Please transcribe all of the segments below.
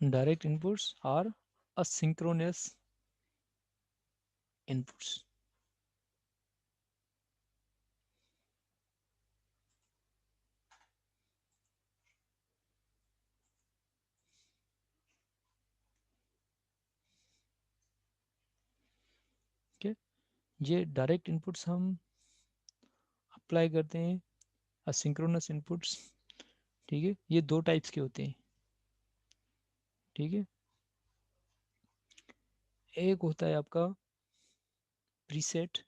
Direct inputs are asynchronous inputs. Okay, ये direct inputs हम apply करते हैं, असिंक्रोनस इनपुट्स। ठीक है, ये दो टाइप्स के होते हैं। ठीक है, एक होता है आपका प्रीसेट,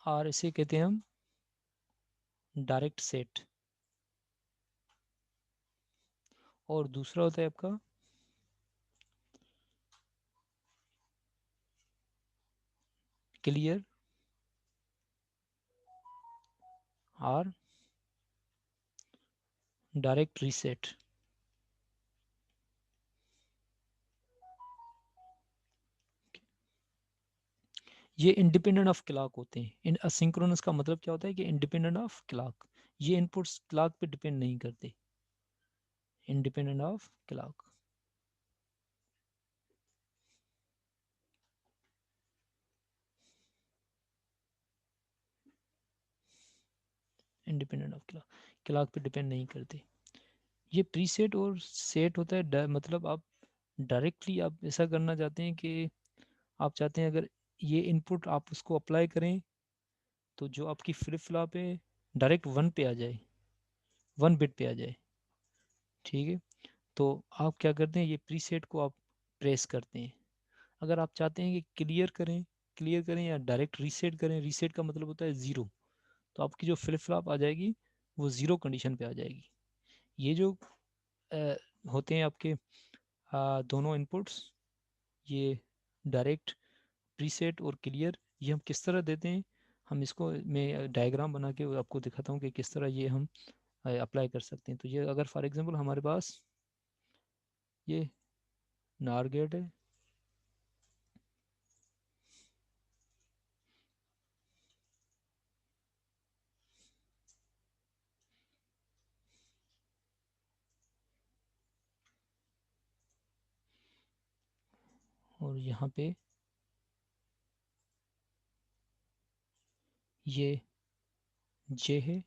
और इसे कहते हैं हम डायरेक्ट सेट। और दूसरा होता है आपका क्लियर और डायरेक्ट रीसेट। ये इंडिपेंडेंट ऑफ क्लॉक होते हैं। इन असिंक्रोनस का मतलब क्या होता है कि इंडिपेंडेंट ऑफ क्लॉक, ये इनपुट्स क्लॉक पे डिपेंड नहीं करते, independent of clock. Independent of clock, clock पे डिपेंड नहीं करते। ये प्रीसेट और सेट होता है, मतलब आप डायरेक्टली आप ऐसा करना चाहते हैं कि आप चाहते हैं अगर ये इनपुट आप उसको अप्लाई करें तो जो आपकी फ्लिप फ्लॉप है डायरेक्ट वन पे आ जाए, वन बिट पे आ जाए। ठीक है, तो आप क्या करते हैं, ये प्रीसेट को आप प्रेस करते हैं। अगर आप चाहते हैं कि क्लियर करें या डायरेक्ट रीसेट करें, रीसेट का मतलब होता है ज़ीरो, तो आपकी जो फ्लिप फ्लॉप आ जाएगी वो ज़ीरो कंडीशन पे आ जाएगी। ये जो अ, होते हैं आपके दोनों इनपुट्स, ये डायरेक्ट, प्रीसेट और क्लियर, ये हम किस तरह देते हैं, हम इसको मैं डायग्राम बना के आपको दिखाता हूँ कि किस तरह ये हम अप्लाई कर सकते हैं। तो ये अगर फॉर एग्जांपल हमारे पास ये नार गेट है, और यहाँ पे ये जे है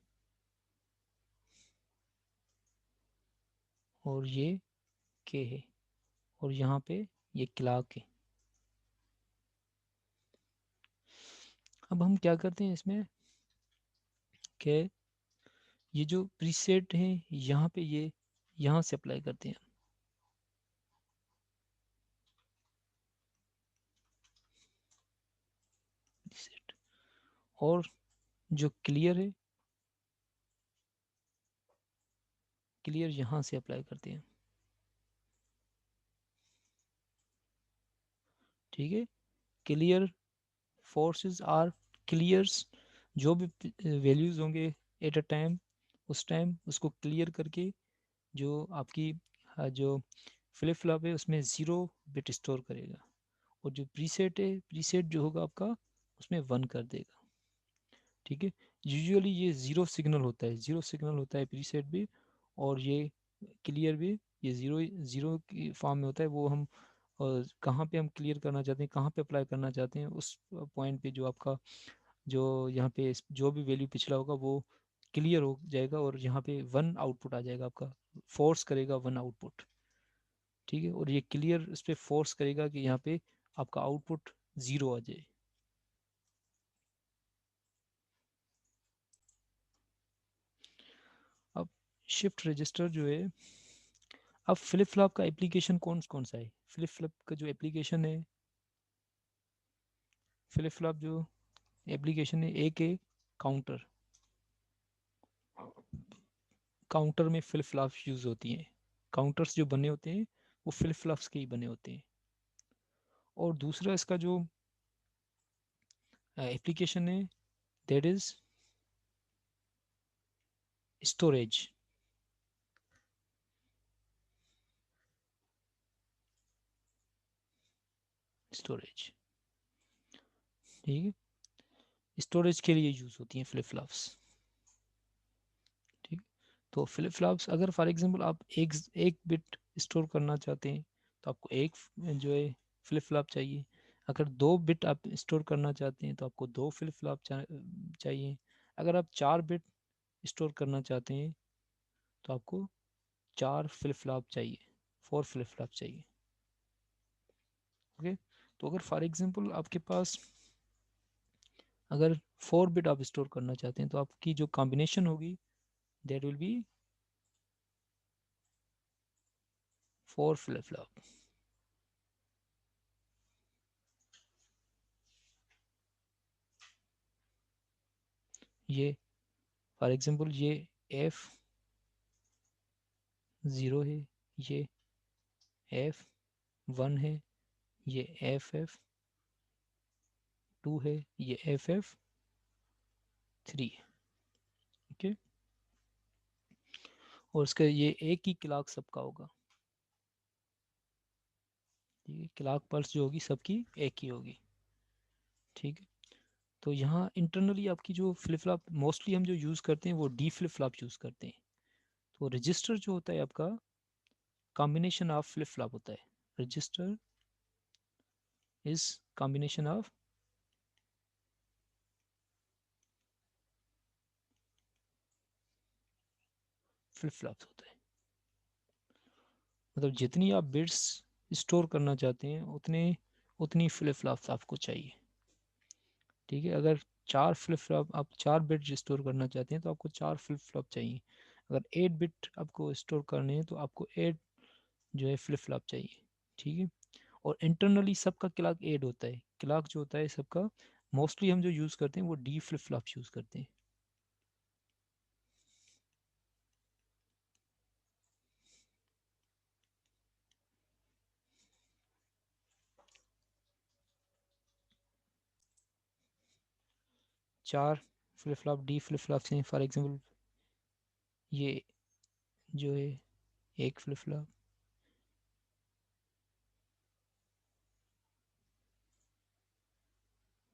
और ये के है, और यहाँ पे ये क्लाक है। अब हम क्या करते हैं इसमें कि ये जो प्रीसेट है यहाँ पे ये यहाँ से अप्लाई करते हैं प्रीसेट, और जो क्लियर है, क्लियर यहाँ से अप्लाई करते हैं। ठीक है, क्लियर फोर्सेस आर क्लियर्स, जो भी वैल्यूज़ होंगे एट अ टाइम, उस टाइम उसको क्लियर करके जो आपकी जो फ्लिप फ्लॉप है उसमें ज़ीरो बिट स्टोर करेगा, और जो प्रीसेट है, प्रीसेट जो होगा आपका उसमें वन कर देगा। ठीक है, यूजुअली ये ज़ीरो सिग्नल होता है, ज़ीरो सिग्नल होता है प्रीसेट भी, और ये क्लियर भी ये ज़ीरो ज़ीरो की फॉर्म में होता है। वो हम कहाँ पे हम क्लियर करना चाहते हैं, कहाँ पे अप्लाई करना चाहते हैं, उस पॉइंट पे जो आपका जो यहाँ पे जो भी वैल्यू पिछला होगा वो क्लियर हो जाएगा, और यहाँ पे वन आउटपुट आ जाएगा आपका, फोर्स करेगा वन आउटपुट। ठीक है, और ये क्लियर इस पर फोर्स करेगा कि यहाँ पे आपका आउटपुट ज़ीरो आ जाए। अब शिफ्ट रजिस्टर जो है, अब फ्लिप फ्लॉप का एप्लीकेशन कौन कौन सा है, फ्लिप फ्लॉप का जो एप्लीकेशन है, फ्लिप फ्लॉप जो एप्लीकेशन है, एक है काउंटर, काउंटर में फ्लिप फ्लॉप्स यूज़ होती हैं, काउंटर्स जो बने होते हैं वो फ्लिप फ्लॉप्स के ही बने होते हैं। और दूसरा इसका जो एप्लीकेशन है, दैट इज स्टोरेज। स्टोरेज ठीक है, स्टोरेज के लिए यूज़ होती हैं फ्लिप फ्लॉप्स। ठीक, तो फ्लिप फ्लॉप्स अगर फॉर एग्जांपल आप एक बिट स्टोर करना चाहते हैं तो आपको एक जो है फ्लिप फ्लॉप चाहिए। अगर 2 बिट आप स्टोर करना चाहते हैं तो आपको 2 फ्लिप फ्लॉप चाहिए। अगर आप 4 बिट स्टोर करना चाहते हैं तो आपको 4 फ्लिप फ्लॉप चाहिए, 4 फ्लिप फ्लॉप चाहिए। ओके, तो अगर फॉर एग्जांपल आपके पास अगर 4 बिट आप स्टोर करना चाहते हैं तो आपकी जो कॉम्बिनेशन होगी that will be 4 flip flop. ये फॉर एग्जांपल ये F0 है, ये F1 है, ये FF2 है, ये FF3 है। ओके, और इसका ये एक ही क्लॉक सबका होगा। ठीक है, क्लॉक पल्स जो होगी सबकी एक ही होगी। ठीक है, तो यहाँ इंटरनली आपकी जो फ्लिप फ्लॉप मोस्टली हम जो यूज़ करते हैं वो डी फ्लिप फ्लॉप यूज़ करते हैं। तो रजिस्टर जो होता है आपका कॉम्बिनेशन ऑफ फ्लिप फ्लॉप होता है। Register is combination of flip flops होता है। मतलब जितनी आप बिट्स स्टोर करना चाहते हैं उतनी फ्लिप फ्लॉप्स आपको चाहिए। ठीक है, अगर 4 फ्लिप फ्लॉप आप 4 बिट स्टोर करना चाहते हैं तो आपको 4 फ्लिप फ्लॉप चाहिए। अगर 8 बिट आपको स्टोर करने हैं तो आपको 8 जो है फ्लिप फ्लॉप चाहिए। ठीक है, और इंटरनली सबका क्लॉक ऐड होता है। क्लॉक जो होता है सबका मोस्टली हम जो यूज़ करते हैं वो डी फ्लिप फ्लॉप यूज़ करते हैं। 4 flip flop D flip flop हैं। फॉर एग्जांपल ये जो है एक फ्लिप फ्लॉप,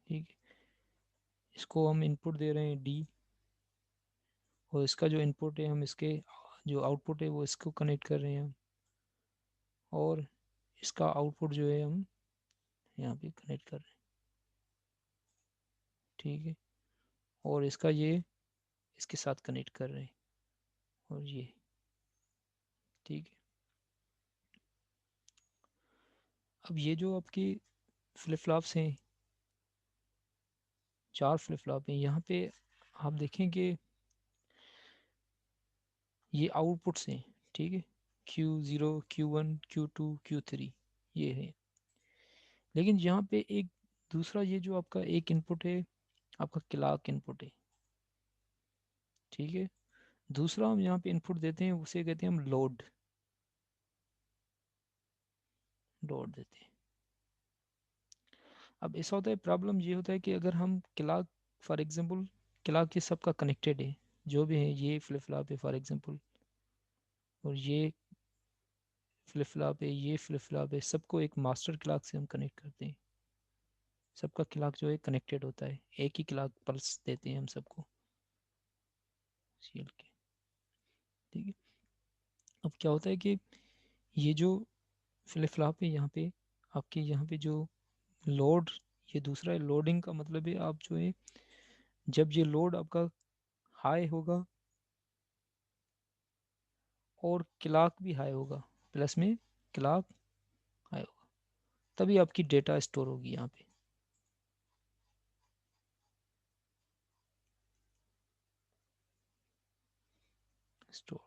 ठीक है, इसको हम इनपुट दे रहे हैं डी, और इसका जो इनपुट है हम इसके जो आउटपुट है वो इसको कनेक्ट कर रहे हैं हम, और इसका आउटपुट जो है हम यहाँ पे कनेक्ट कर रहे हैं। ठीक है, और इसका ये इसके साथ कनेक्ट कर रहे हैं, और ये ठीक है। अब ये जो आपकी फ्लिप फ्लॉप्स हैं 4 फ्लिप फ्लॉप हैं, यहाँ पे आप देखें कि ये आउटपुट्स हैं। ठीक है, Q0 Q1 Q2 Q3 ये है। लेकिन यहाँ पे एक दूसरा ये जो आपका एक इनपुट है आपका क्लॉक इनपुट है। ठीक है, दूसरा हम यहाँ पे इनपुट देते हैं उसे कहते हैं हम लोड लोड देते हैं। अब ऐसा होता है, प्रॉब्लम ये होता है कि अगर हम क्लॉक फॉर एग्जांपल क्लॉक ये सबका कनेक्टेड है, जो भी है ये फ्लिप फ्लॉप है फॉर एग्जांपल, और ये फ्लिप फ्लॉप है, ये फ्लिप फ्लॉप है, सबको एक मास्टर क्लॉक से हम कनेक्ट करते हैं। सबका क्लॉक जो है कनेक्टेड होता है, एक ही क्लॉक पल्स देते हैं हम सबको सीएल के। ठीक है, अब क्या होता है कि ये जो फ्लिप फ्लॉप है यहाँ पे आपके यहाँ पे जो लोड, ये दूसरा है लोडिंग का मतलब है आप जो है जब ये लोड आपका हाई होगा और क्लॉक भी हाई होगा, प्लस में क्लॉक हाई होगा, तभी आपकी डेटा स्टोर होगी यहाँ पे स्टोर।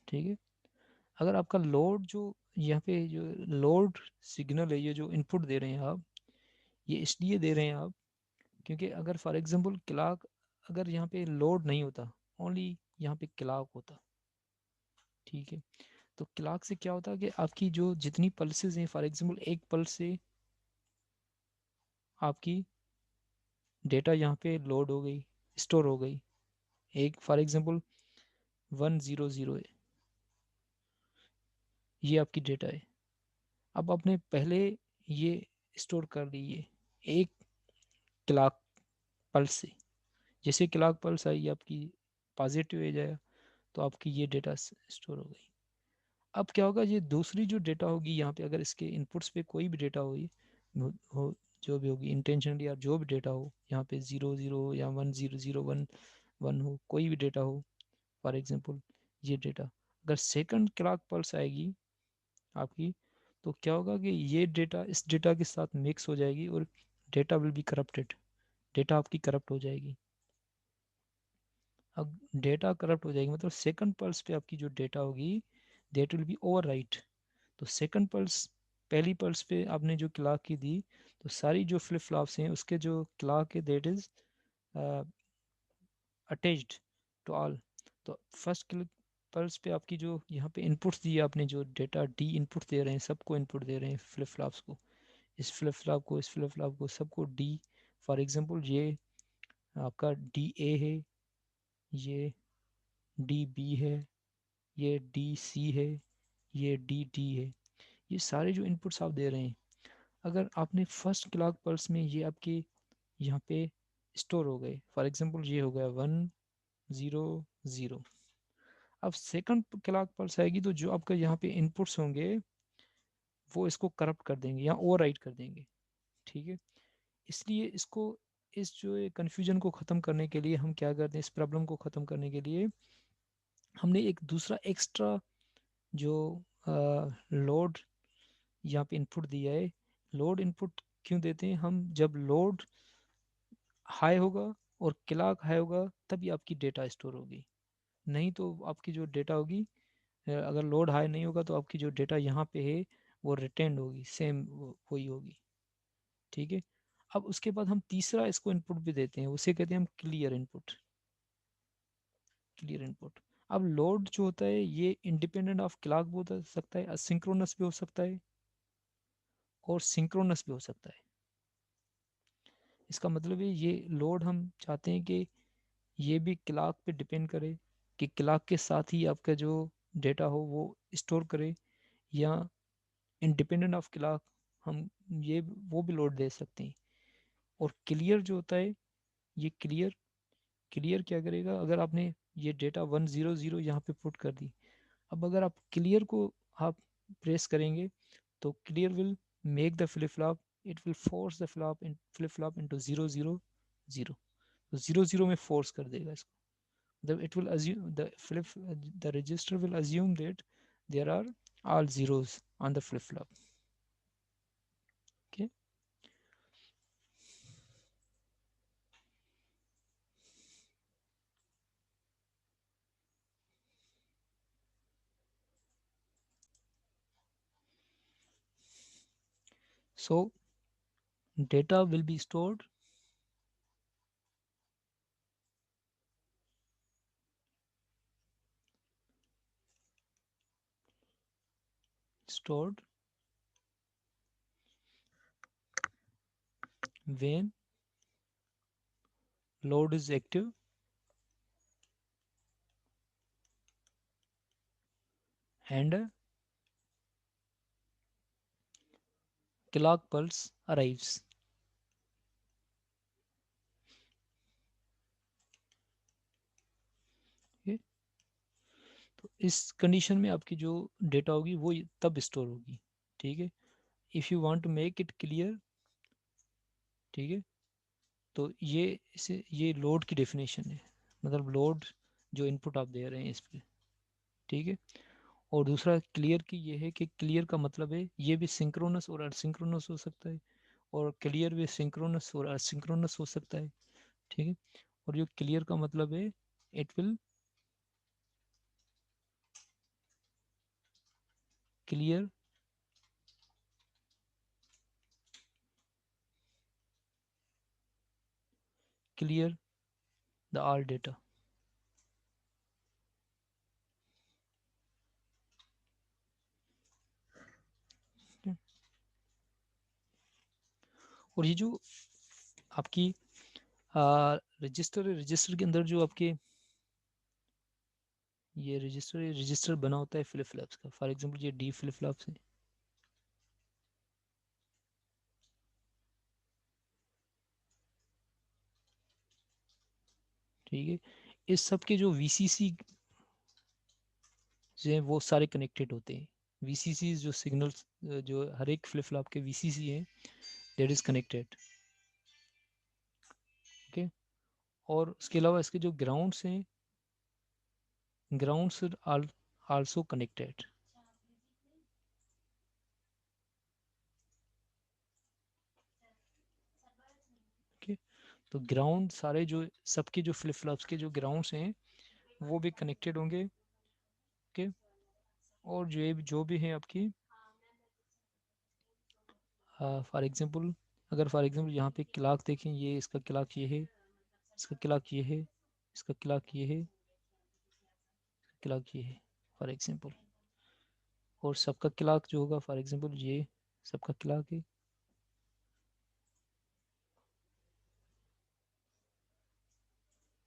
ठीक है, अगर आपका लोड जो यहाँ पे जो लोड सिग्नल है, ये जो इनपुट दे रहे हैं आप, ये इसलिए दे रहे हैं आप क्योंकि अगर फॉर एग्जांपल क्लॉक अगर यहाँ पे लोड नहीं होता, ओनली यहाँ पे क्लॉक होता, ठीक है, तो क्लॉक से क्या होता है कि आपकी जो जितनी पल्सेस हैं फॉर एग्जांपल एक पल्स से आपकी डेटा यहाँ पे लोड हो गई, स्टोर हो गई। एक फॉर एग्जांपल 100 है, ये आपकी डेटा है। अब आपने पहले ये स्टोर कर ली, एक क्लॉक पल्स से। जैसे क्लॉक पल्स आई आपकी पॉजिटिव एज आया तो आपकी ये डेटा स्टोर हो गई। अब क्या होगा, ये दूसरी जो डेटा होगी यहाँ पे, अगर इसके इनपुट्स पे कोई भी डेटा होगी हो, जो भी होगी इंटेंशनली या जो भी डेटा हो, यहाँ पे 0 0 या 1 0 0 1 1 हो, कोई भी डेटा हो, फॉर एग्जांपल ये डेटा अगर सेकंड क्लॉक पल्स आएगी आपकी, तो क्या होगा कि ये डेटा इस डेटा के साथ मिक्स हो जाएगी और data will be corrupted, data आपकी करप्ट हो जाएगी। अब डेटा करप्ट हो जाएगी मतलब सेकंड पल्स पे आपकी जो डेटा होगी that will be over right. तो सेकंड पल्स, पहली पल्स पे आपने जो क्लॉक की दी, तो सारी जो फ्लिप फ्लॉप्स हैं उसके जो क्लॉक है that is attached to all. तो फर्स्ट पल्स पे आपकी जो यहाँ पे इनपुट्स दिए आपने, जो डेटा डी इनपुट दे रहे हैं, सबको इनपुट दे रहे हैं फ्लिप फ्लॉप्स को, इस फ्लिप फ्लॉप को, इस फ्लिप फ्लॉप को, सबको डी। फॉर एग्जांपल ये आपका डी ए है, ये डी बी है, ये डी सी है, ये डी डी है। ये सारे जो इनपुट्स आप दे रहे हैं, अगर आपने फर्स्ट क्लॉक पल्स में ये आपके यहाँ पे स्टोर हो गए, फॉर एग्जांपल ये हो गया 1 0 0। अब सेकंड क्लॉक पल्स आएगी तो जो आपका यहाँ पे इनपुट्स होंगे वो इसको करप्ट कर देंगे या ओवरराइट कर देंगे। ठीक है, इसलिए इसको, इस जो कन्फ्यूजन को ख़त्म करने के लिए हम क्या करते हैं, इस प्रॉब्लम को ख़त्म करने के लिए हमने एक दूसरा एक्स्ट्रा जो लोड यहाँ पे इनपुट दिया है। लोड इनपुट क्यों देते हैं हम, जब लोड हाई होगा और क्लॉक हाई होगा तभी आपकी डेटा स्टोर होगी, नहीं तो आपकी जो डेटा होगी अगर लोड हाई नहीं होगा तो आपकी जो डेटा यहाँ पे है वो रिटेंड होगी, सेम वही होगी। ठीक है, अब उसके बाद हम तीसरा इसको इनपुट भी देते हैं, उसे कहते हैं हम क्लियर इनपुट, क्लियर इनपुट। अब लोड जो होता है ये इंडिपेंडेंट ऑफ क्लॉक भी हो सकता है, असिंक्रोनस भी हो सकता है और सिंक्रोनस भी हो सकता है। इसका मतलब है ये लोड हम चाहते हैं कि ये भी क्लॉक पे डिपेंड करे, कि क्लॉक के साथ ही आपका जो डेटा हो वो स्टोर करे, या इंडिपेंडेंट ऑफ क्लॉक हम ये वो भी लोड दे सकते हैं। और क्लियर जो होता है, ये क्लियर, क्लियर क्या करेगा, अगर आपने ये डेटा 1 0 0 यहाँ पे पुट कर दी, अब अगर आप क्लियर को आप प्रेस करेंगे तो clear will make the flip flop, it will force the flip flop into 0 0 0। तो 0 0 में फोर्स कर देगा इसको, it will assume the register will assume that there are all zeros on the flip flop. Okay, so data will be stored when load is active and clock pulse arrives. Okay? तो इस condition में आपकी जो data होगी वो तब store होगी। ठीक है, if you want to make it clear, ठीक है, तो ये इसे ये लोड की डेफिनेशन है, मतलब लोड जो इनपुट आप दे रहे हैं इस पर। ठीक है, और दूसरा क्लियर की ये है कि क्लियर का मतलब है ये भी सिंक्रोनस और असिंक्रोनस हो सकता है, और क्लियर भी सिंक्रोनस और असिंक्रोनस हो सकता है। ठीक है, और जो क्लियर का मतलब है it will clear clear the all data. और ये जो आपकी रजिस्टर के अंदर जो आपके ये रजिस्टर बना होता है फ्लिप फ्लॉप्स का, फॉर एग्जांपल ये डी फ्लिप फ्लॉप्स है। ठीक है। इस सब के जो वीसीसी जो है वो सारे कनेक्टेड होते हैं। वीसीसी जो सिग्नल्स जो हर एक फ्लिप फ्लॉप के वीसीसी हैं, दैट इज कनेक्टेड। ओके। और उसके अलावा इसके जो ग्राउंड्स हैं, grounds are also connected. Okay. तो ग्राउंड सारे जो सबके जो फ्लिप फ्लॉप्स के जो ग्राउंड्स हैं वो भी कनेक्टेड होंगे। ओके। और जो भी है आपकी फॉर एग्जांपल, अगर फॉर एग्जांपल यहाँ पे क्लॉक देखें, ये इसका क्लॉक ये है, इसका क्लॉक ये है, इसका क्लॉक ये है, क्लॉक ये है फॉर एग्जांपल। और सबका क्लॉक जो होगा फॉर एग्जांपल ये सबका क्लॉक है।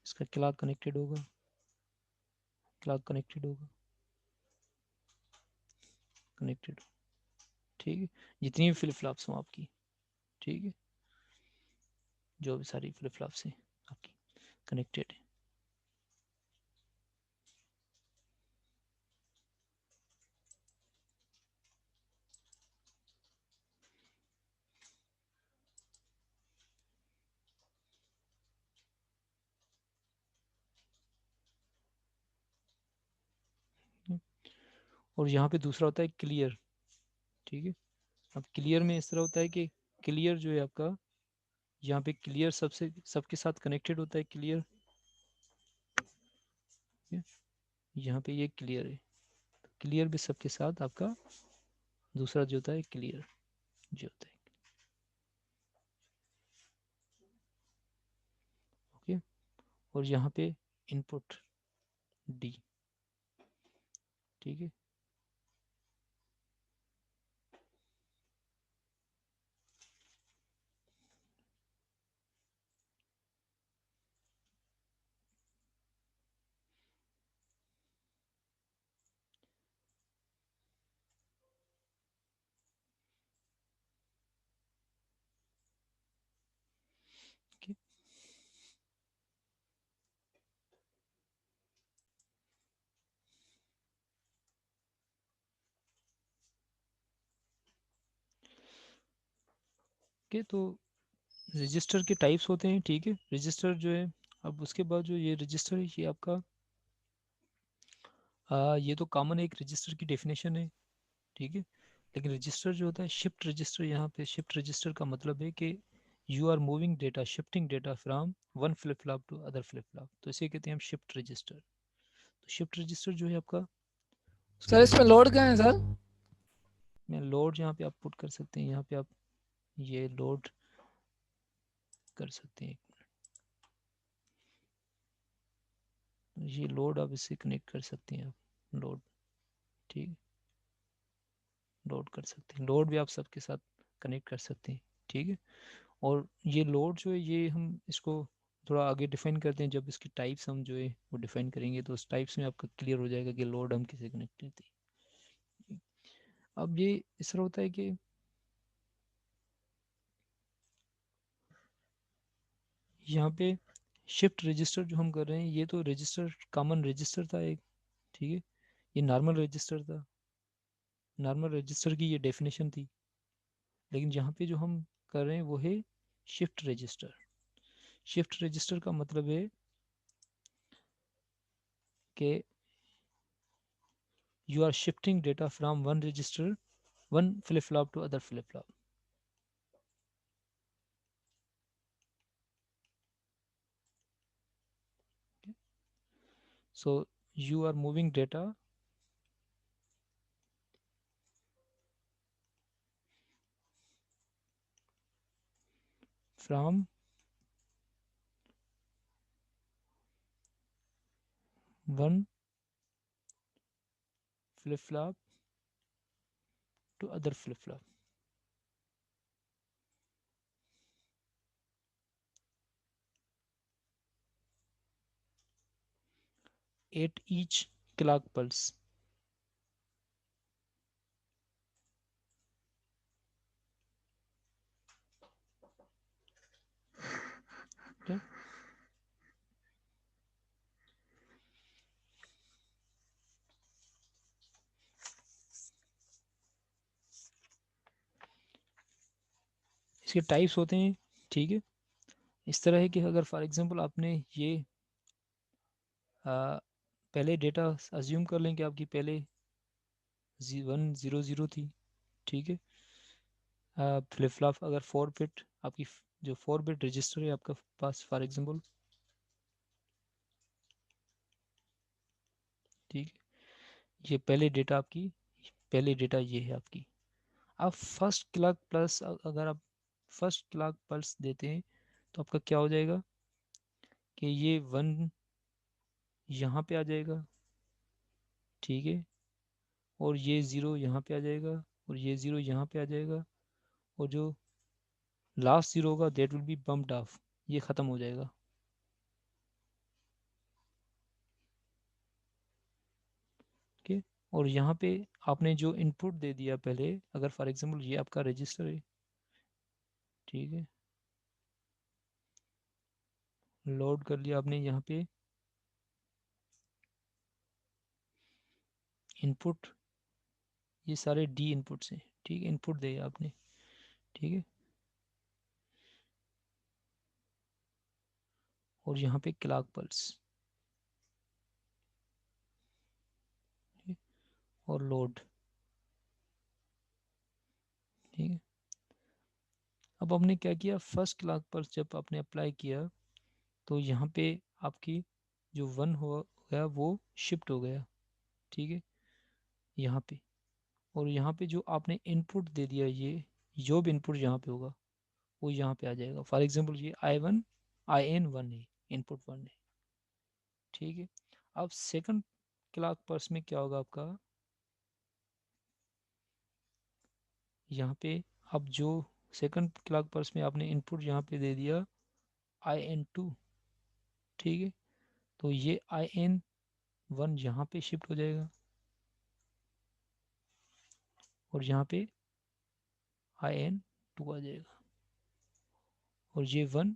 इसका क्लॉक कनेक्टेड होगा, क्लॉक कनेक्टेड होगा, कनेक्टेड। ठीक है। जितनी भी फ्लिप फ्लॉप्स हों आपकी, ठीक है, जो भी सारी फ्लिप फ्लॉप्स हैं आपकी कनेक्टेड है। और यहाँ पे दूसरा होता है क्लियर। ठीक है। अब क्लियर में इस तरह होता है कि क्लियर जो है आपका, यहाँ पे क्लियर सबसे सबके साथ कनेक्टेड होता है क्लियर। यहाँ पे ये क्लियर है, क्लियर भी सबके साथ आपका दूसरा जो होता है क्लियर जो होता है। ओके। और यहाँ पे इनपुट डी। ठीक है। ओके। ओके। तो रजिस्टर के टाइप्स होते हैं। ठीक है। रजिस्टर जो है, अब उसके बाद जो ये रजिस्टर है ये आपका ये तो कॉमन एक रजिस्टर की डेफिनेशन है। ठीक है। लेकिन रजिस्टर जो होता है शिफ्ट रजिस्टर, यहाँ पे शिफ्ट रजिस्टर का मतलब है कि you are moving data, shifting data from one flip flop to other flip flop, तो इसे कहते हैं हम शिफ्ट रजिस्टर। तो शिफ्ट रजिस्टर जो है आपका, उसके सर बाद इसमें लोड क्या है सर? मैं लोड यहाँ पे आप पुट कर सकते हैं, यहाँ पे आप ये लोड कर सकते हैं। ये लोड आप इससे कनेक्ट कर सकते हैं आप लोड। ठीक। लोड कर सकते हैं, लोड भी आप सबके साथ कनेक्ट कर सकते हैं। ठीक है। और ये लोड जो है ये हम इसको थोड़ा आगे डिफाइन करते हैं, जब इसकी टाइप्स हम जो है वो डिफाइन करेंगे तो उस टाइप्स में आपका क्लियर हो जाएगा कि लोड हम किसे कनेक्ट करते हैं। अब ये इस तरह होता है कि यहाँ पे शिफ्ट रजिस्टर जो हम कर रहे हैं, ये तो रजिस्टर कॉमन रजिस्टर था एक। ठीक है। ये नॉर्मल रजिस्टर था, नॉर्मल रजिस्टर की ये डेफिनेशन थी। लेकिन यहाँ पे जो हम कर रहे हैं वो है शिफ्ट रजिस्टर। शिफ्ट रजिस्टर का मतलब है कि you are shifting data from one register, one flip flop to other flip flop. Okay. So you are moving data from one flip flop to other flip flop at each clock pulse. Okay. इसके types होते हैं, ठीक है। इस तरह है कि अगर फॉर एग्जांपल आपने ये पहले डेटा अज्यूम कर लें कि आपकी पहले 100 थी, ठीक है। फ्लिप फ्लॉप अगर 4 बिट आपकी जो 4 बिट रजिस्टर है आपका पास फॉर एग्जांपल, ठीक है। ये पहले डेटा आपकी, पहले डेटा ये है आपकी। अब फर्स्ट क्लॉक प्लस अगर आप फर्स्ट क्लॉक पल्स देते हैं तो आपका क्या हो जाएगा कि ये 1 यहाँ पे आ जाएगा, ठीक है। और ये 0 यहाँ पे आ जाएगा, और ये 0 यहाँ पे आ जाएगा, और जो लास्ट 0 होगा that will be bumped of, ये ख़त्म हो जाएगा। ओके। और यहाँ पे आपने जो इनपुट दे दिया पहले, अगर फॉर एग्जांपल ये आपका रजिस्टर है, ठीक है, लोड कर लिया आपने यहाँ पे इनपुट, ये सारे डी इनपुट्स हैं, ठीक है, इनपुट दिया आपने, ठीक है। और यहाँ पे क्लॉक पल्स, और लोड, ठीक है। अब हमने क्या किया, फर्स्ट क्लॉक पल्स जब आपने अप्लाई किया तो यहाँ पे आपकी जो 1 हो गया वो शिफ्ट हो गया, ठीक है, यहाँ पे। और यहाँ पे जो आपने इनपुट दे दिया, ये जो भी इनपुट यहाँ पे होगा वो यहाँ पे आ जाएगा। फॉर एग्जांपल ये IN1 है, इनपुट 1 है, ठीक है। अब सेकंड क्लॉक पल्स में क्या होगा आपका, यहाँ पे अब जो सेकंड क्लॉक पल्स में आपने इनपुट यहाँ पे दे दिया IN2, ठीक है। तो ये IN1 यहाँ पे शिफ्ट हो जाएगा, और यहाँ पे IN2 आ जाएगा, और ये 1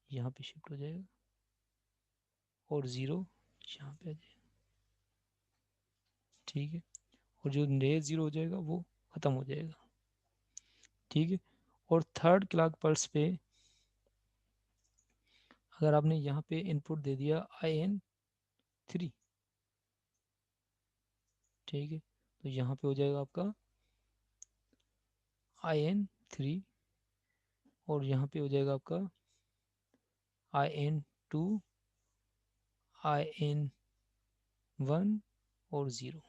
यहाँ पे शिफ्ट हो जाएगा, और 0 यहाँ पे आ जाएगा, ठीक है। और जो नए 0 हो जाएगा वो ख़त्म हो जाएगा, ठीक है। और थर्ड क्लॉक पल्स पे अगर आपने यहाँ पे इनपुट दे दिया IN3, ठीक है, तो यहाँ पे हो जाएगा आपका IN3, और यहाँ पे हो जाएगा आपका IN2, IN1 और 0।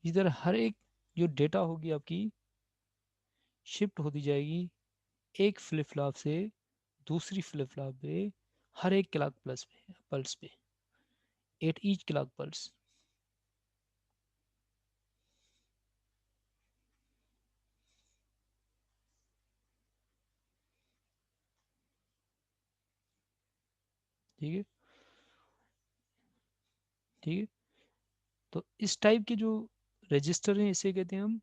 इधर हर एक जो डेटा होगी आपकी शिफ्ट होती जाएगी एक फ्लिप फ्लॉप से दूसरी फ्लिप फ्लॉप पे, हर एक क्लॉक पल्स पे, एट ईच क्लॉक पल्स, ठीक है, ठीक है। तो इस टाइप के जो रजिस्टर हैं इसे कहते हैं हम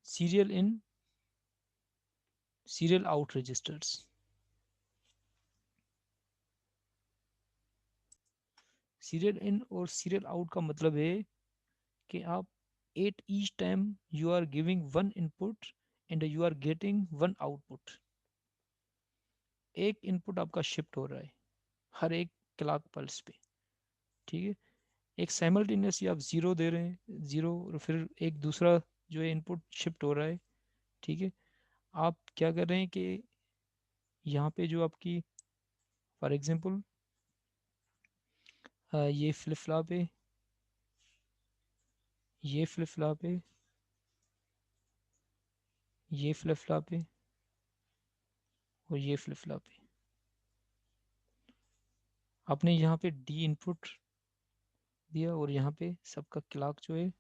serial in serial out registers. Serial in और सीरियल आउट का मतलब है कि आप at each time you are giving 1 input and you are getting 1 output. एक इनपुट आपका शिफ्ट हो रहा है हर एक क्लॉक पल्स पे, ठीक है। एक साइमल्टेनियसली आप 0 दे रहे हैं, 0, और फिर एक दूसरा जो है इनपुट शिफ्ट हो रहा है, ठीक है। आप क्या कर रहे हैं कि यहाँ पे जो आपकी फॉर एग्जांपल ये फ्लिप फ्लॉप है, ये फ्लिप फ्लॉप है, ये फ्लिप फ्लॉप है, और ये फ्लिप फ्लॉप है। आपने यहाँ पे डी इनपुट दिया, और यहाँ पे सबका क्लॉक जो है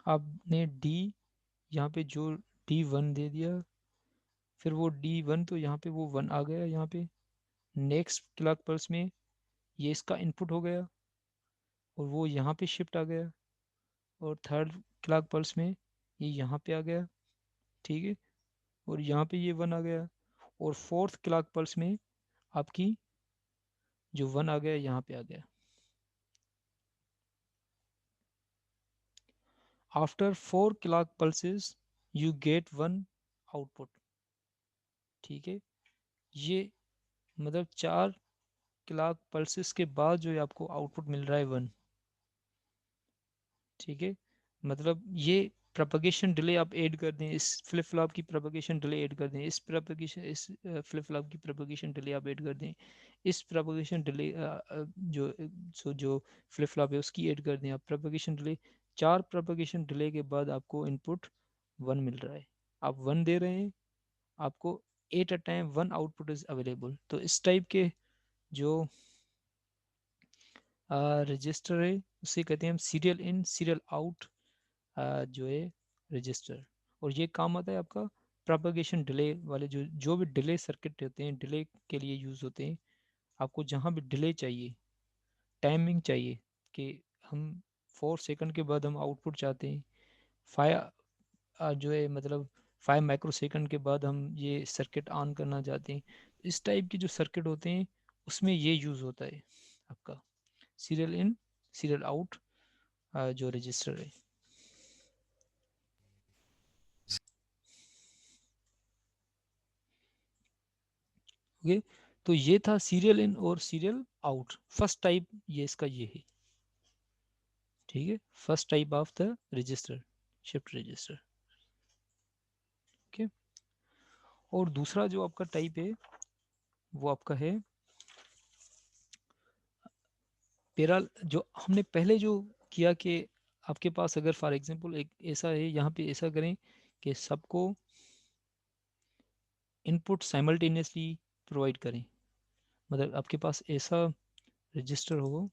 आपने डी यहाँ पे जो D1 दे दिया, फिर वो D1 तो यहाँ पे वो 1 आ गया यहाँ पे, नेक्स्ट क्लॉक पल्स में ये इसका इनपुट हो गया और वो यहाँ पे शिफ्ट आ गया, और थर्ड क्लॉक पल्स में ये यहाँ पे आ गया, ठीक है, और यहाँ पे ये 1 आ गया, और फोर्थ क्लॉक पल्स में आपकी जो 1 आ गया यहाँ पे आ गया। After 4 clock pulses you get 1 output, ठीक है। ये मतलब 4 क्लॉक पल्सेस के बाद जो है आपको आउटपुट मिल रहा है 1, ठीक है। मतलब ये प्रोपगेशन डिले आप ऐड कर दें, इस फ्लिप फ्लॉप की प्रोपगेशन डिले ऐड कर दें, इस फ्लिप फ्लॉप की प्रोपगेशन डिले आप ऐड कर दें, इस प्रोपगेशन डिले जो फ्लिप फ्लॉप है उसकी ऐड कर दें आप प्रोपगेशन डिले। 4 प्रोपगेशन डिले के बाद आपको इनपुट 1 मिल रहा है। आप 1 दे रहे हैं, आपको at a time 1 output is available. तो इस टाइप के जो रजिस्टर है उसे कहते हैं हम सीरियल इन सीरियल आउट जो है रजिस्टर। और ये काम आता है आपका प्रोपगेशन डिले वाले, जो भी डिले सर्किट होते हैं डिले के लिए यूज़ होते हैं। आपको जहाँ भी डिले चाहिए, टाइमिंग चाहिए कि हम 4 सेकंड के बाद हम आउटपुट चाहते हैं, 5 जो है मतलब 5 माइक्रो सेकंड के बाद हम ये सर्किट ऑन करना चाहते हैं, इस टाइप के जो सर्किट होते हैं उसमें ये यूज़ होता है आपका सीरियल इन सीरियल आउट जो रजिस्टर है। ओके, तो ये था सीरियल इन और सीरियल आउट, फर्स्ट टाइप ये इसका ये है, ठीक है, first type of the register, shift register. Okay, और दूसरा जो आपका टाइप है वो आपका है पैरल। जो हमने पहले जो किया कि आपके पास अगर फॉर एग्जांपल एक ऐसा है, यहाँ पे ऐसा करें कि सबको इनपुट साइमल्टेनियसली प्रोवाइड करें, मतलब आपके पास ऐसा रजिस्टर हो,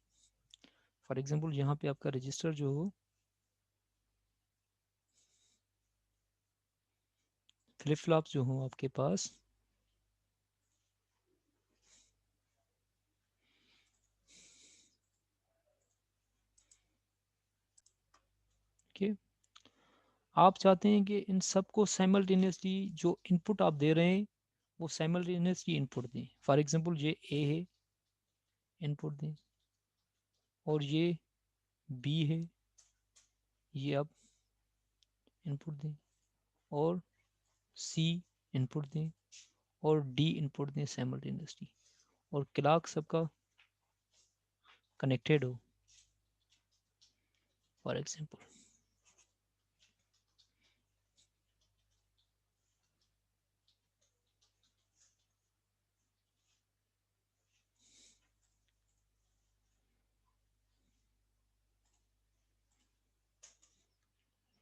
फॉर एग्जांपल यहाँ पे आपका रजिस्टर जो हो फ्लिप फ्लॉप जो हो आपके पास, ओके, आप चाहते हैं कि इन सबको साइमल्टेनियसली जो इनपुट आप दे रहे हैं वो साइमल्टेनियसली इनपुट दें। फॉर एग्जांपल ये ए है, इनपुट दें, और ये बी है, ये आप इनपुट दें, और सी इनपुट दें, और डी इनपुट दें साइमल्टेनियसली, और क्लॉक सबका कनेक्टेड हो फॉर एग्जांपल,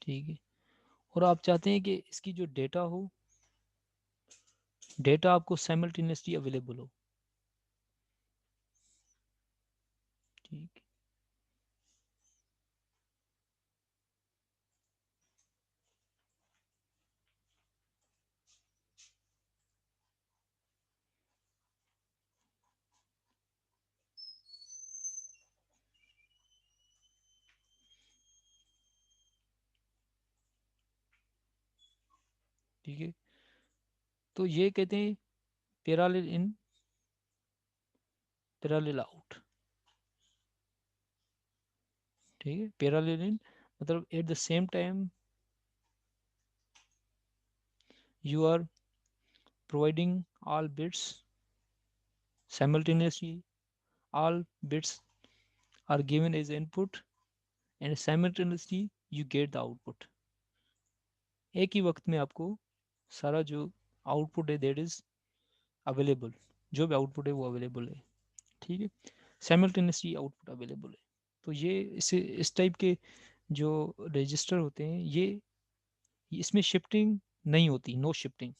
ठीक है। और आप चाहते हैं कि इसकी जो डेटा हो, डेटा आपको साइमल्टेनियसली अवेलेबल हो, ठीक ठीक है। तो ये कहते हैं पैरेलल इन पैरेलल आउट, ठीक है। पैरेलल इन मतलब at the same time you are providing all bits simultaneously, all bits are given as input and simultaneously you get the output। एक ही वक्त में आपको सारा जो आउटपुट है दैट इज अवेलेबल, जो भी आउटपुट है वो अवेलेबल है, ठीक है, साइमल्टेनियसली आउटपुट अवेलेबल है। तो ये इस टाइप के जो रजिस्टर होते हैं ये इसमें शिफ्टिंग नहीं होती, नो शिफ्टिंग,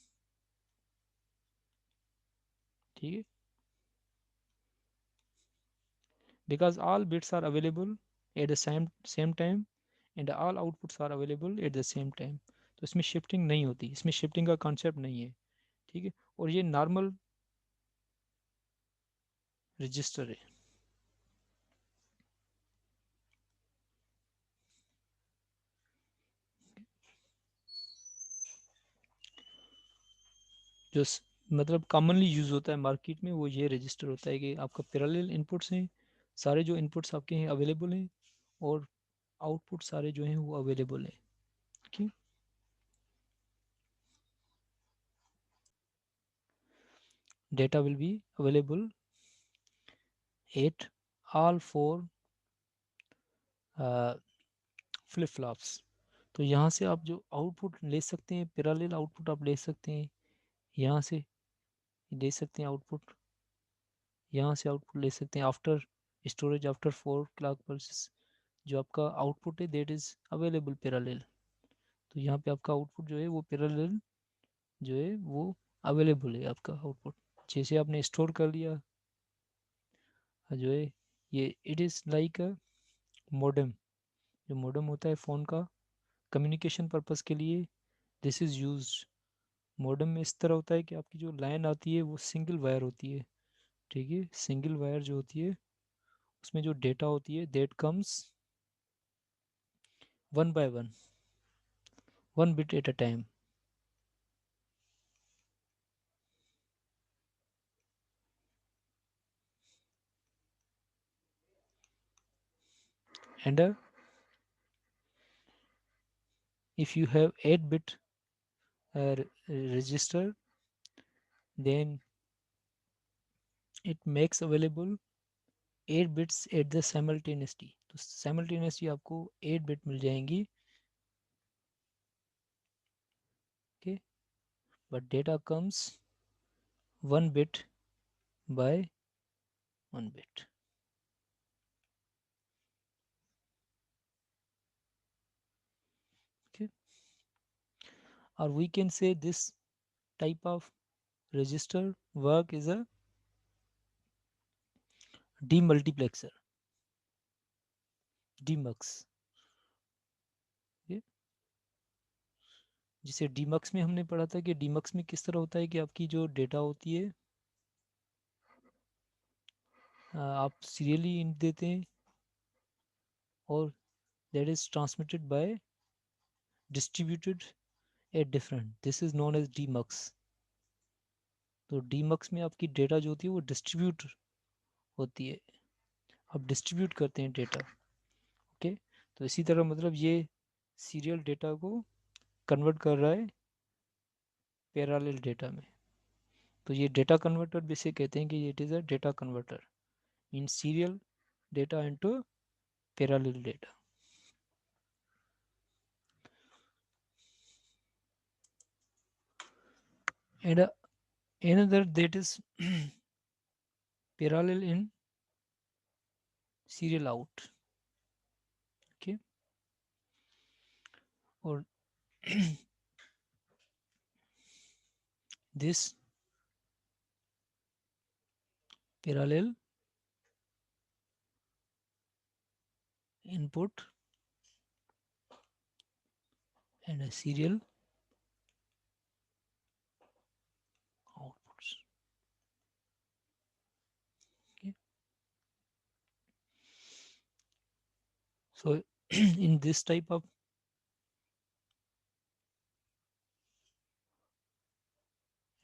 ठीक है, because all bits are available at the same time and all outputs are available at the same time। तो इसमें शिफ्टिंग नहीं होती, इसमें शिफ्टिंग का कॉन्सेप्ट नहीं है, ठीक है। और ये नॉर्मल रजिस्टर है। जो मतलब कॉमनली यूज़ होता है मार्केट में, वो ये रजिस्टर होता है कि आपका पैरेलल इनपुट्स हैं, सारे जो इनपुट्स आपके हैं अवेलेबल हैं, और आउटपुट सारे जो हैं वो अवेलेबल हैं। ठीक, data will be available at all four flip flops. तो यहाँ से आप जो आउटपुट ले सकते हैं, पैरेलल आउटपुट आप ले सकते हैं, यहाँ से ले सकते हैं आउटपुट, यहाँ से आउटपुट ले सकते हैं after storage, after 4 clock pulses जो आपका आउटपुट है दैट इज़ अवेलेबल पैरेलल। तो यहाँ पे आपका आउटपुट जो है वो पैरेलल जो है वो अवेलेबल है आपका आउटपुट। जैसे आपने स्टोर कर लिया जो है, ये it is like a modem. जो मॉडेम होता है फ़ोन का कम्युनिकेशन पर्पज़ के लिए, दिस इज़ यूज्ड। मॉडेम में इस तरह होता है कि आपकी जो लाइन आती है वो सिंगल वायर होती है। ठीक है, सिंगल वायर जो होती है उसमें जो डेटा होती है that comes one by one bit at a time. And if you have 8 bit register, then it makes available 8 bits at the simultaneously। तो simultaneously आपको 8 बिट मिल जाएंगी। okay, but data comes 1 bit by 1 bit। okay, or we can say this type of register work is a demultiplexer, demux। okay? जिसे demux में हमने पढ़ा था कि demux में किस तरह होता है कि आपकी जो डेटा होती है आप सीरियली इन देते हैं, और that is transmitted by distributed at different, this is known as demux। तो demux में आपकी डेटा जो होती है वो डिस्ट्रीब्यूट होती है, आप डिस्ट्रीब्यूट करते हैं डेटा। ओके, तो इसी तरह मतलब ये सीरियल डेटा को कन्वर्ट कर रहा है पैरेलल डेटा में। तो ये डेटा कन्वर्टर भी से कहते हैं कि it is a data converter in serial data into parallel data. and another that is parallel in serial out। okay, or this parallel input and a serial outputs। okay, so in this type of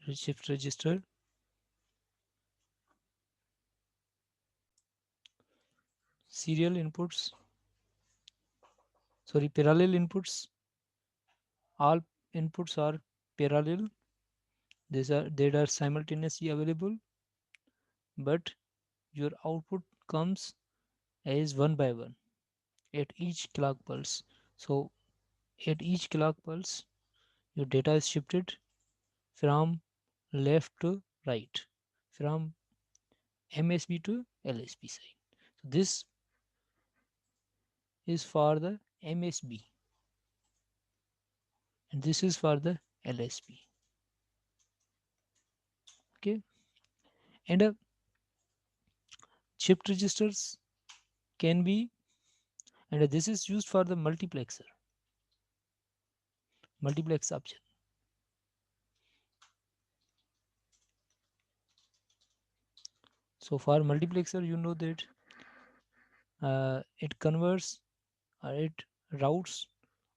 shift register, serial inputs, sorry, parallel inputs, all inputs are parallel, these are that are simultaneously available, but your output comes as one by one at each clock pulse। So at each clock pulse your data is shifted from left to right, from MSB to LSB side। So this is for the MSB and this is for the LSB। okay, and shift registers can be, and this is used for the multiplexer, multiplex option। So for multiplexer you know that it converts or it routes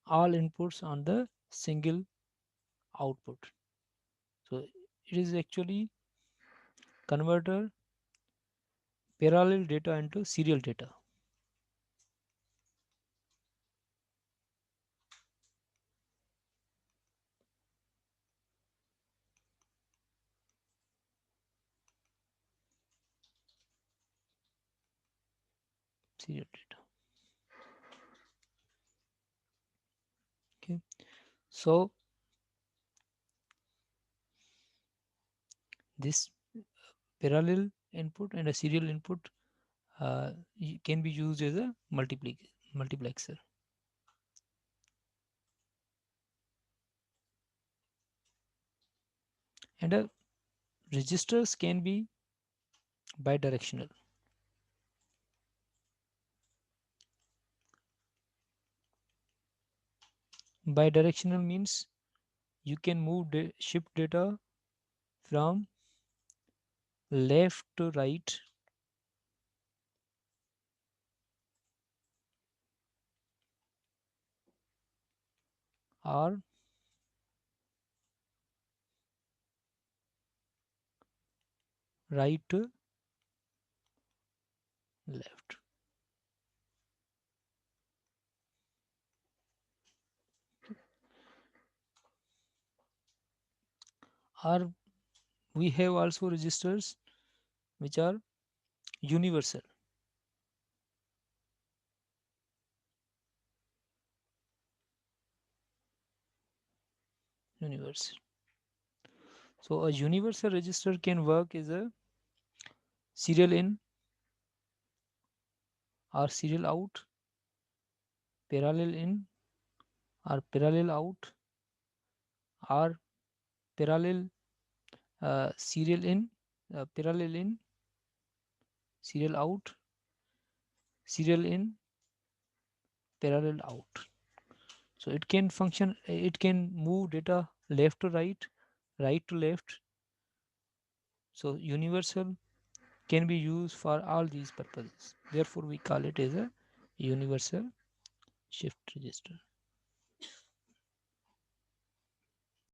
all inputs on the single output। So it is actually converter parallel data into serial data. Serial data. Okay. So this parallel input and a serial input can be used as a multiplexer. And registers can be bidirectional. Bidirectional means you can move shift data from left to right or right to left. Or we have also registers which are universal. Universal. So a universal register can work as a serial in or serial out, parallel in or parallel out, or parallel serial in, parallel in, serial out, serial in, parallel out. So it can function, it can move data left to right, right to left. So universal can be used for all these purposes. Therefore, we call it as a universal shift register.